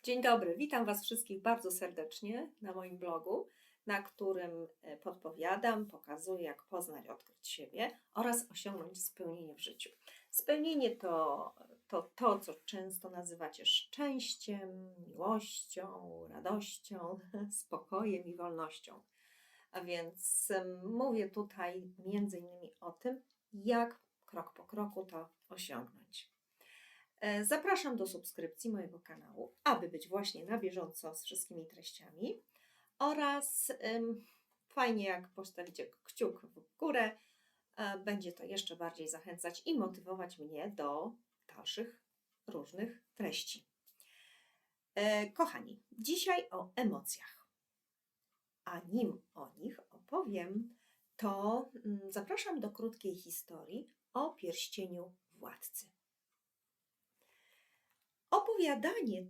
Dzień dobry, witam Was wszystkich bardzo serdecznie na moim blogu, na którym podpowiadam, pokazuję, jak poznać, odkryć siebie oraz osiągnąć spełnienie w życiu. Spełnienie to, co często nazywacie szczęściem, miłością, radością, spokojem i wolnością. A więc mówię tutaj między innymi o tym, jak krok po kroku to osiągnąć. Zapraszam do subskrypcji mojego kanału, aby być właśnie na bieżąco z wszystkimi treściami oraz fajnie jak postawicie kciuk w górę, będzie to jeszcze bardziej zachęcać i motywować mnie do dalszych różnych treści. Kochani, dzisiaj o emocjach. A nim o nich opowiem, to zapraszam do krótkiej historii o pierścieniu władcy. Opowiadanie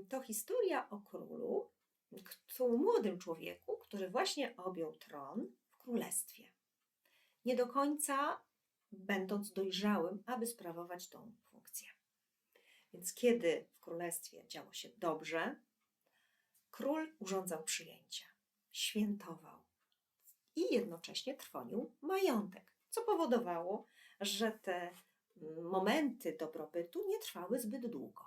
to historia o królu, młodym człowieku, który właśnie objął tron w królestwie. Nie do końca będąc dojrzałym, aby sprawować tą funkcję. Więc kiedy w królestwie działo się dobrze, król urządzał przyjęcia, świętował i jednocześnie trwonił majątek, co powodowało, że te momenty dobrobytu nie trwały zbyt długo.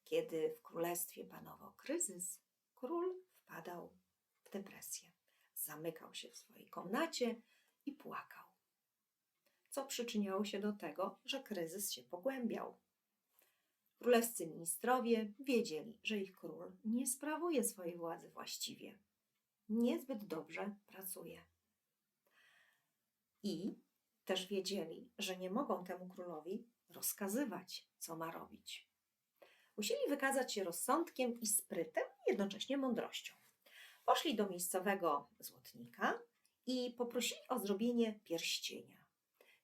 Kiedy w królestwie panował kryzys, król wpadał w depresję. Zamykał się w swojej komnacie i płakał, co przyczyniało się do tego, że kryzys się pogłębiał. Królewscy ministrowie wiedzieli, że ich król nie sprawuje swojej władzy właściwie, niezbyt dobrze pracuje. I też wiedzieli, że nie mogą temu królowi rozkazywać, co ma robić. Musieli wykazać się rozsądkiem i sprytem, jednocześnie mądrością. Poszli do miejscowego złotnika i poprosili o zrobienie pierścienia.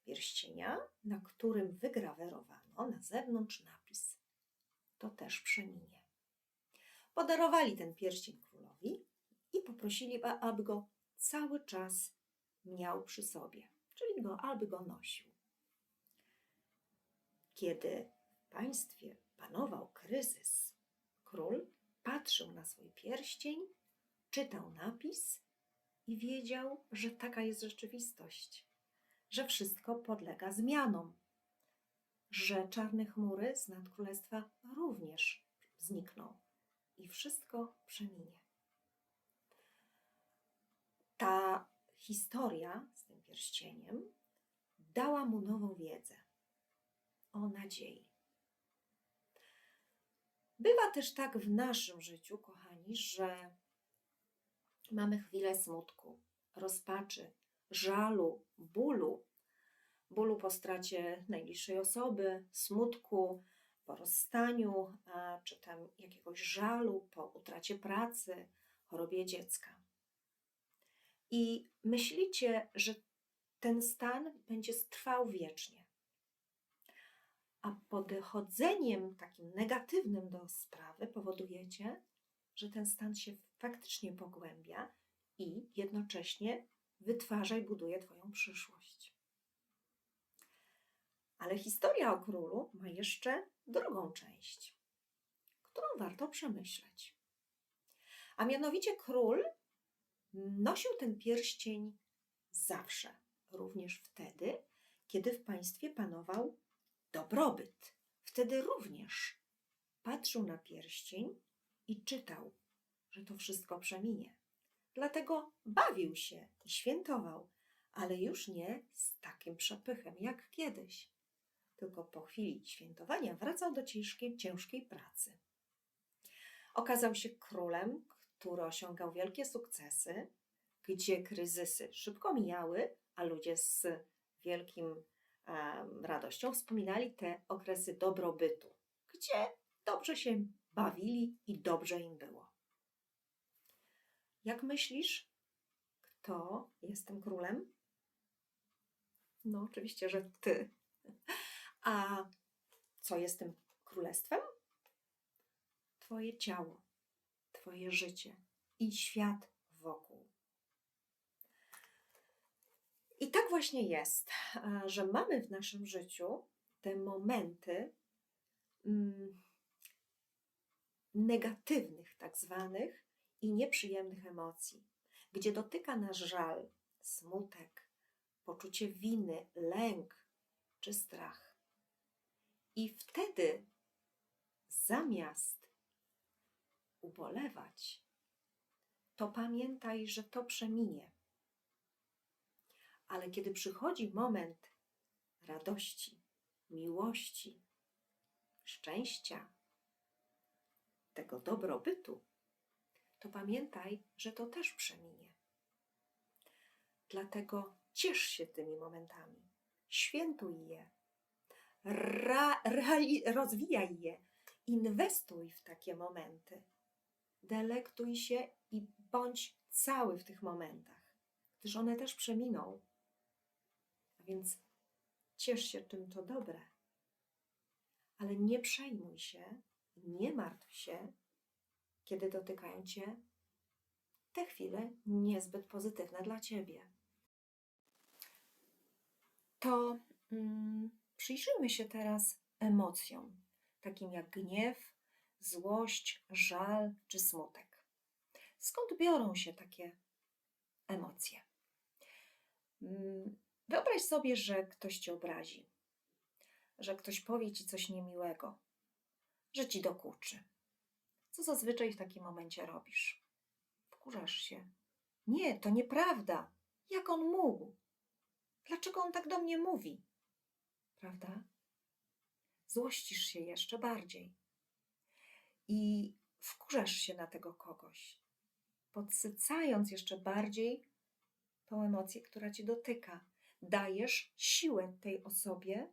Pierścienia, na którym wygrawerowano na zewnątrz napis: to też przeminie. Podarowali ten pierścień królowi i poprosili, aby go cały czas miał przy sobie, czyli aby go nosił. Kiedy w państwie panował kryzys, król patrzył na swój pierścień, czytał napis i wiedział, że taka jest rzeczywistość, że wszystko podlega zmianom, że czarne chmury z nad królestwa również znikną i wszystko przeminie. Ta historia z tym pierścieniem dała mu nową wiedzę o nadziei. Bywa też tak w naszym życiu, kochani, że mamy chwilę smutku, rozpaczy, żalu, bólu po stracie najbliższej osoby, smutku po rozstaniu, czy tam jakiegoś żalu po utracie pracy, chorobie dziecka. I myślicie, że ten stan będzie trwał wiecznie. A podchodzeniem takim negatywnym do sprawy powodujecie, że ten stan się faktycznie pogłębia i jednocześnie wytwarza i buduje Twoją przyszłość. Ale historia o królu ma jeszcze drugą część, którą warto przemyśleć. A mianowicie król nosił ten pierścień zawsze, również wtedy, kiedy w państwie panował dobrobyt. Wtedy również patrzył na pierścień i czytał, że to wszystko przeminie. Dlatego bawił się i świętował, ale już nie z takim przepychem jak kiedyś. Tylko po chwili świętowania wracał do ciężkiej pracy. Okazał się królem, który osiągał wielkie sukcesy, gdzie kryzysy szybko mijały, a ludzie z wielkim radością wspominali te okresy dobrobytu, gdzie dobrze się bawili i dobrze im było. Jak myślisz, kto jest tym królem? No oczywiście, że ty. A co jest tym królestwem? Twoje ciało, twoje życie i świat wokół. I tak właśnie jest, że mamy w naszym życiu te momenty negatywnych tak zwanych i nieprzyjemnych emocji, gdzie dotyka nas żal, smutek, poczucie winy, lęk czy strach. I wtedy zamiast ubolewać, to pamiętaj, że to przeminie. Ale kiedy przychodzi moment radości, miłości, szczęścia, tego dobrobytu, to pamiętaj, że to też przeminie. Dlatego ciesz się tymi momentami, świętuj je, rozwijaj je, inwestuj w takie momenty, delektuj się i bądź cały w tych momentach, gdyż one też przeminą. A więc ciesz się czym to dobre, ale nie przejmuj się, nie martw się, kiedy dotykają Cię te chwile niezbyt pozytywne dla Ciebie. To przyjrzyjmy się teraz emocjom, takim jak gniew, złość, żal czy smutek. Skąd biorą się takie emocje? Wyobraź sobie, że ktoś Cię obrazi, że ktoś powie Ci coś niemiłego, że Ci dokuczy. Co zazwyczaj w takim momencie robisz? Wkurzasz się. Nie, to nieprawda. Jak on mógł? Dlaczego on tak do mnie mówi? Prawda? Złościsz się jeszcze bardziej i wkurzasz się na tego kogoś, podsycając jeszcze bardziej tą emocję, która Cię dotyka. Dajesz siłę tej osobie,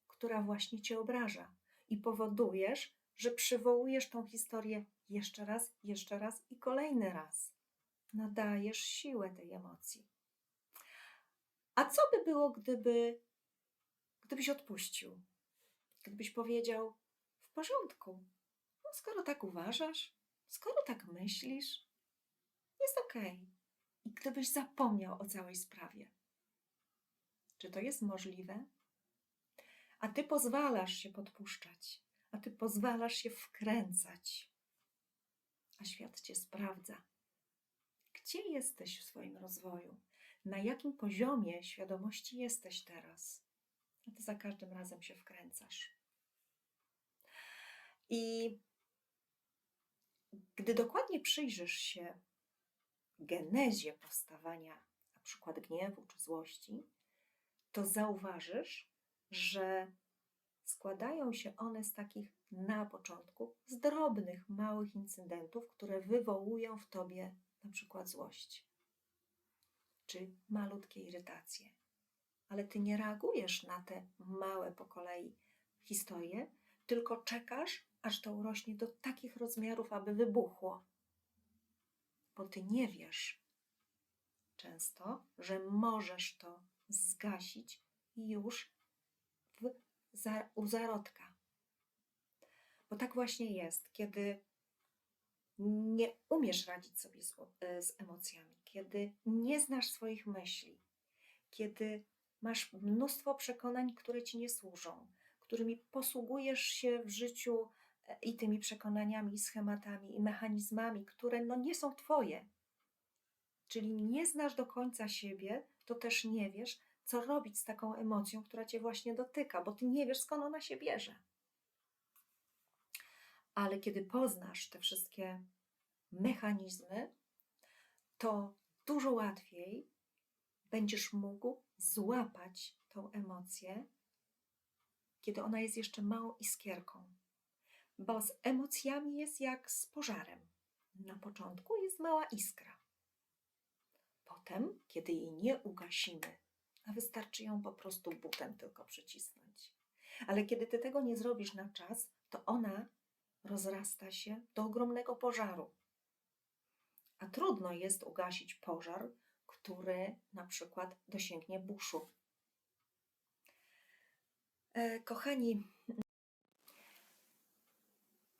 która właśnie Cię obraża i powodujesz, że przywołujesz tą historię jeszcze raz i kolejny raz. Nadajesz siłę tej emocji. A co by było, gdybyś odpuścił? Gdybyś powiedział, w porządku, no skoro tak uważasz, skoro tak myślisz, jest okej. I gdybyś zapomniał o całej sprawie. Czy to jest możliwe? A ty pozwalasz się podpuszczać, a ty pozwalasz się wkręcać. A świat cię sprawdza. Gdzie jesteś w swoim rozwoju? Na jakim poziomie świadomości jesteś teraz? A ty za każdym razem się wkręcasz. I gdy dokładnie przyjrzysz się genezie powstawania na przykład gniewu czy złości, to zauważysz, że składają się one z takich na początku, z drobnych, małych incydentów, które wywołują w tobie na przykład złość czy malutkie irytacje. Ale ty nie reagujesz na te małe po kolei historie, tylko czekasz, aż to urośnie do takich rozmiarów, aby wybuchło. Bo ty nie wiesz często, że możesz to zgasić już u zarodka. Bo tak właśnie jest, kiedy nie umiesz radzić sobie z emocjami, kiedy nie znasz swoich myśli, kiedy masz mnóstwo przekonań, które ci nie służą, którymi posługujesz się w życiu i tymi przekonaniami, schematami i mechanizmami, które nie są twoje. Czyli nie znasz do końca siebie, to też nie wiesz, co robić z taką emocją, która cię właśnie dotyka, bo ty nie wiesz, skąd ona się bierze. Ale kiedy poznasz te wszystkie mechanizmy, to dużo łatwiej będziesz mógł złapać tą emocję, kiedy ona jest jeszcze małą iskierką. Bo z emocjami jest jak z pożarem. Na początku jest mała iskra. Potem, kiedy jej nie ugasimy, a wystarczy ją po prostu butem tylko przycisnąć. Ale kiedy ty tego nie zrobisz na czas, to ona rozrasta się do ogromnego pożaru. A trudno jest ugasić pożar, który na przykład dosięgnie buszu. Kochani,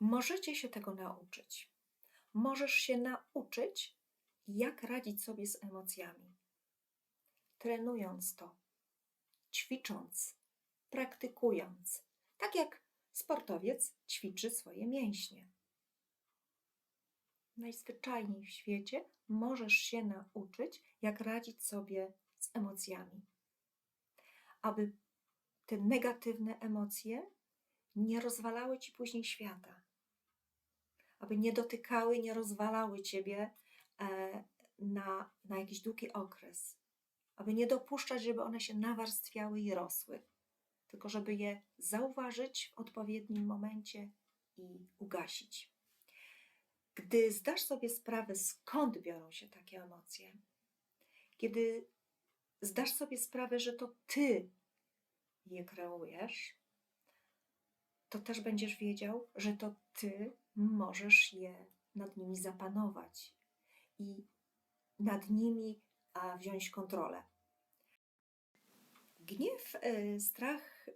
możecie się tego nauczyć. Możesz się nauczyć, jak radzić sobie z emocjami. Trenując to, ćwicząc, praktykując. Tak jak sportowiec ćwiczy swoje mięśnie. najzwyczajniej w świecie możesz się nauczyć, jak radzić sobie z emocjami. Aby te negatywne emocje nie rozwalały ci później świata. Aby nie dotykały, nie rozwalały ciebie na jakiś długi okres. Aby nie dopuszczać, żeby one się nawarstwiały i rosły. Tylko żeby je zauważyć w odpowiednim momencie i ugasić. Gdy zdasz sobie sprawę, skąd biorą się takie emocje, kiedy zdasz sobie sprawę, że to ty je kreujesz, to też będziesz wiedział, że to ty możesz nad nimi zapanować i nad nimi wziąć kontrolę. Gniew, strach,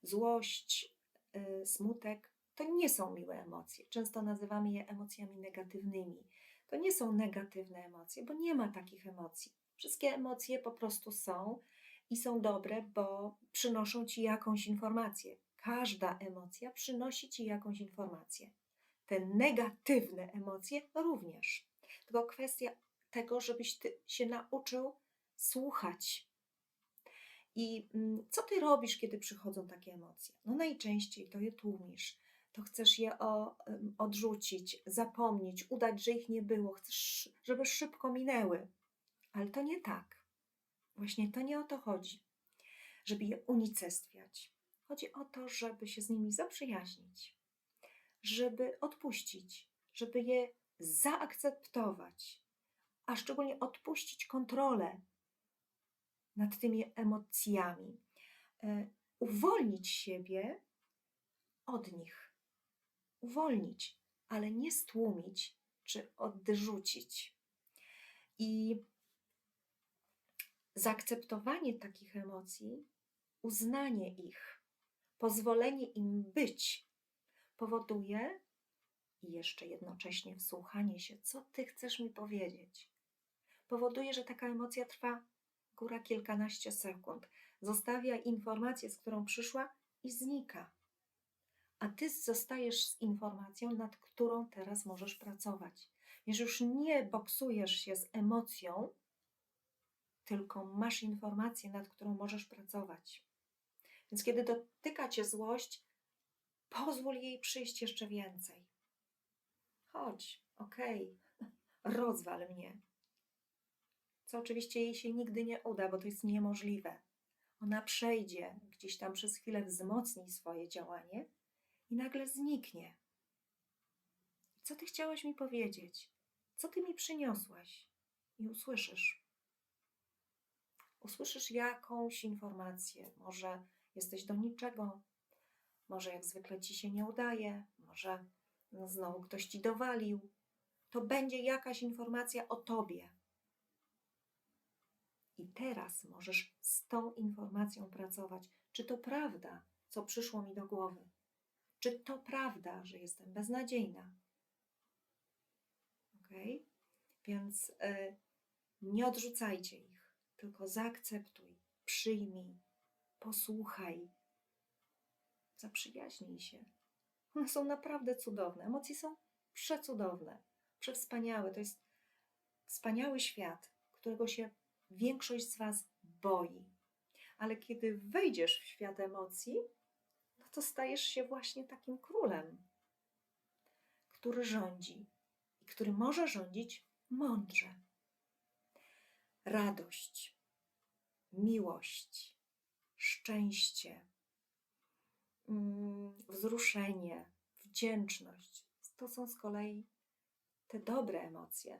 złość, smutek to nie są miłe emocje. Często nazywamy je emocjami negatywnymi. To nie są negatywne emocje, bo nie ma takich emocji. Wszystkie emocje po prostu są i są dobre, bo przynoszą ci jakąś informację. Każda emocja przynosi ci jakąś informację. Te negatywne emocje również. Tylko kwestia tego, żebyś ty się nauczył słuchać. I co ty robisz, kiedy przychodzą takie emocje? No najczęściej to je tłumisz, to chcesz je odrzucić, zapomnieć, udać, że ich nie było, chcesz, żeby szybko minęły. Ale to nie tak. Właśnie to nie o to chodzi, żeby je unicestwiać. Chodzi o to, żeby się z nimi zaprzyjaźnić, żeby odpuścić, żeby je zaakceptować, a szczególnie odpuścić kontrolę nad tymi emocjami. Uwolnić siebie od nich. Uwolnić, ale nie stłumić czy odrzucić. I zaakceptowanie takich emocji, uznanie ich, pozwolenie im być powoduje i jeszcze jednocześnie wsłuchanie się, co ty chcesz mi powiedzieć, powoduje, że taka emocja trwa góra kilkanaście sekund. Zostawia informację, z którą przyszła i znika. A ty zostajesz z informacją, nad którą teraz możesz pracować. Więc już nie boksujesz się z emocją, tylko masz informację, nad którą możesz pracować. Więc kiedy dotyka cię złość, pozwól jej przyjść jeszcze więcej. Chodź, okej, rozwal mnie. Co oczywiście jej się nigdy nie uda, bo to jest niemożliwe. Ona przejdzie, gdzieś tam przez chwilę wzmocni swoje działanie i nagle zniknie. Co ty chciałaś mi powiedzieć? Co ty mi przyniosłaś? I usłyszysz. Usłyszysz jakąś informację. Może jesteś do niczego, może jak zwykle ci się nie udaje, może znowu ktoś ci dowalił. To będzie jakaś informacja o tobie. I teraz możesz z tą informacją pracować. Czy to prawda, co przyszło mi do głowy? Czy to prawda, że jestem beznadziejna? Okay? Więc nie odrzucajcie ich, tylko zaakceptuj, przyjmij, posłuchaj, zaprzyjaźnij się. One są naprawdę cudowne. Emocje są przecudowne, przewspaniałe. To jest wspaniały świat, którego się większość z was boi. Ale kiedy wejdziesz w świat emocji, no to stajesz się właśnie takim królem, który rządzi i który może rządzić mądrze. Radość, miłość, szczęście, wzruszenie, wdzięczność. To są z kolei te dobre emocje.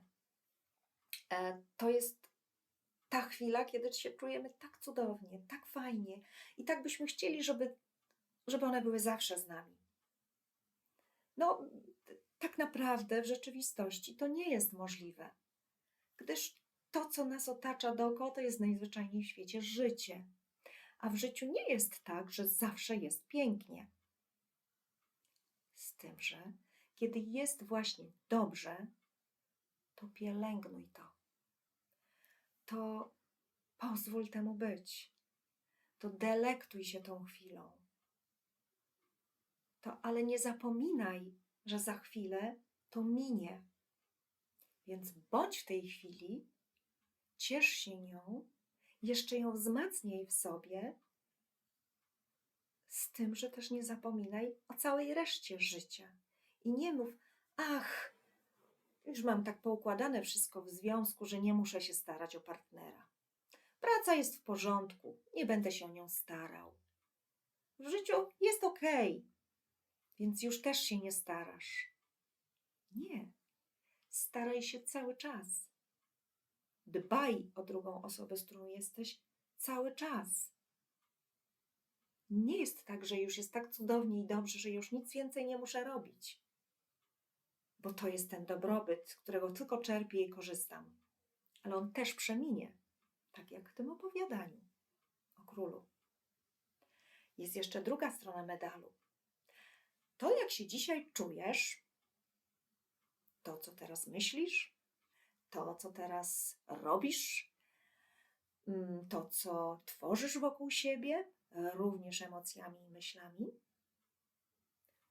To jest ta chwila, kiedy się czujemy tak cudownie, tak fajnie i tak byśmy chcieli, żeby one były zawsze z nami. No, tak naprawdę w rzeczywistości to nie jest możliwe, gdyż to, co nas otacza dookoła, to jest najzwyczajniej w świecie życie. A w życiu nie jest tak, że zawsze jest pięknie. Z tym, że kiedy jest właśnie dobrze, to pielęgnuj to. To pozwól temu być. To delektuj się tą chwilą. Ale nie zapominaj, że za chwilę to minie. Więc bądź w tej chwili, ciesz się nią, jeszcze ją wzmacniaj w sobie, z tym, że też nie zapominaj o całej reszcie życia. I nie mów, ach, już mam tak poukładane wszystko w związku, że nie muszę się starać o partnera. Praca jest w porządku, nie będę się o nią starał. W życiu jest okej, więc już też się nie starasz. Nie, staraj się cały czas. Dbaj o drugą osobę, z którą jesteś cały czas. Nie jest tak, że już jest tak cudownie i dobrze, że już nic więcej nie muszę robić. Bo to jest ten dobrobyt, z którego tylko czerpię i korzystam. Ale on też przeminie, tak jak w tym opowiadaniu o królu. Jest jeszcze druga strona medalu. To, jak się dzisiaj czujesz, to, co teraz myślisz, to, co teraz robisz, to, co tworzysz wokół siebie, również emocjami i myślami,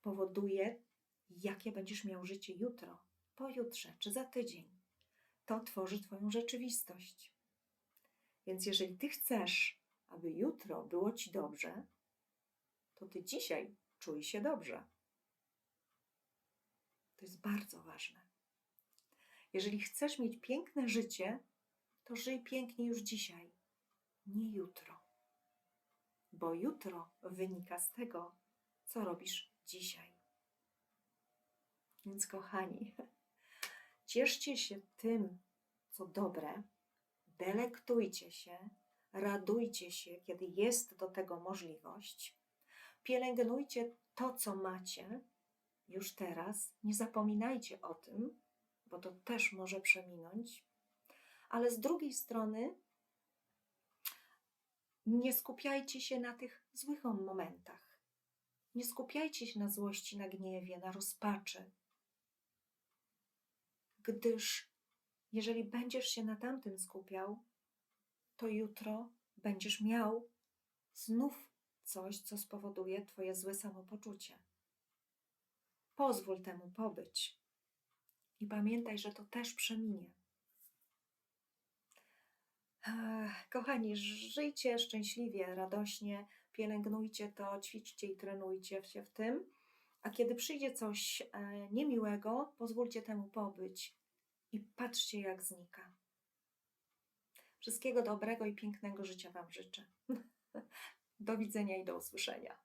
powoduje, jakie będziesz miał życie jutro, pojutrze czy za tydzień. To tworzy twoją rzeczywistość. Więc jeżeli ty chcesz, aby jutro było ci dobrze, to ty dzisiaj czuj się dobrze. To jest bardzo ważne. Jeżeli chcesz mieć piękne życie, to żyj pięknie już dzisiaj, nie jutro. Bo jutro wynika z tego, co robisz dzisiaj. Więc kochani, cieszcie się tym, co dobre, delektujcie się, radujcie się, kiedy jest do tego możliwość, pielęgnujcie to, co macie już teraz, nie zapominajcie o tym, bo to też może przeminąć, ale z drugiej strony nie skupiajcie się na tych złych momentach. Nie skupiajcie się na złości, na gniewie, na rozpaczy, gdyż jeżeli będziesz się na tamtym skupiał, to jutro będziesz miał znów coś, co spowoduje twoje złe samopoczucie. Pozwól temu pobyć i pamiętaj, że to też przeminie. Kochani, żyjcie szczęśliwie, radośnie, pielęgnujcie to, ćwiczcie i trenujcie się w tym, a kiedy przyjdzie coś niemiłego, pozwólcie temu pobyć i patrzcie, jak znika. Wszystkiego dobrego i pięknego życia wam życzę. Do widzenia i do usłyszenia.